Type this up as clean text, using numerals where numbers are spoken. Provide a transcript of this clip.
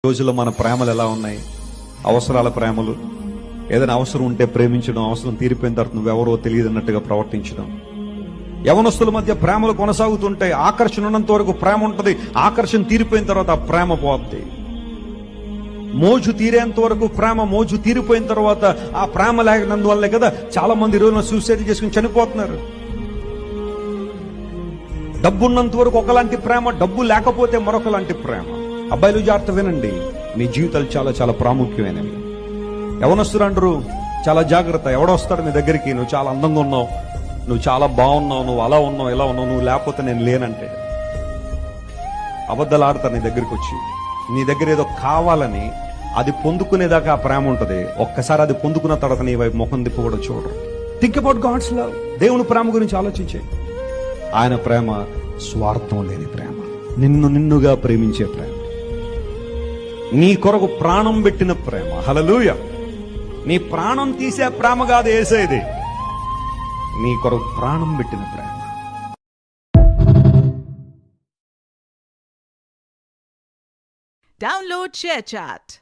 రోజుల్లో మన ప్రేమలు ఎలా ఉన్నాయి? అవసరాల ప్రేమలు. ఏదైనా అవసరం ఉంటే ప్రేమించడం, అవసరం తీరిపోయిన తర్వాత నువ్వెవరో తెలియదన్నట్టుగా ప్రవర్తించడం. యవనస్తుల మధ్య ప్రేమలు కొనసాగుతుంటాయి. ఆకర్షణ ఉన్నంత వరకు ప్రేమ ఉంటుంది, ఆకర్షణ తీరిపోయిన తర్వాత ఆ ప్రేమ పోద్ది. మోజు తీరేంత వరకు ప్రేమ, మోజు తీరిపోయిన తర్వాత ఆ ప్రేమ లేకనందువల్లే కదా చాలా మంది ఈరోజు సూసైడ్ చేసుకుని చనిపోతున్నారు. డబ్బు ఉన్నంత వరకు ఒకలాంటి ప్రేమ, డబ్బు లేకపోతే మరొకలాంటి ప్రేమ. అబ్బాయిలు జాగ్రత్త వినండి, మీ జీవితాలు చాలా చాలా ప్రాముఖ్యమైనవి. యవనస్తులు అంటారు చాలా జాగ్రత్త, ఎవడొస్తాడు మీ దగ్గరికి, నువ్వు చాలా అందంగా ఉన్నావు, నువ్వు చాలా బాగున్నావు, నువ్వు అలా ఉన్నావు, ఇలా ఉన్నావు, నువ్వు లేకపోతే నేను లేనంటే. అబద్ధాలు ఆడతారు నీ దగ్గరికి వచ్చి. నీ దగ్గర ఏదో కావాలని, అది పొందుకునేదాకా ఆ ప్రేమ ఉంటుంది. ఒక్కసారి అది పొందుకున్న తర్వాత నీ వైపు ముఖం తిప్పు కూడా చూడరు. Think about God's love. దేవుని ప్రేమ గురించి ఆలోచించే. ఆయన ప్రేమ స్వార్థం లేని ప్రేమ, నిన్నుగా ప్రేమించే ప్రేమ, నీ కొరకు ప్రాణం పెట్టిన ప్రేమ. హల్లెలూయా. నీ ప్రాణం తీసే ప్రేమ కాదు యేసేది, నీ కొరకు ప్రాణం పెట్టిన ప్రేమ. Download ShareChat.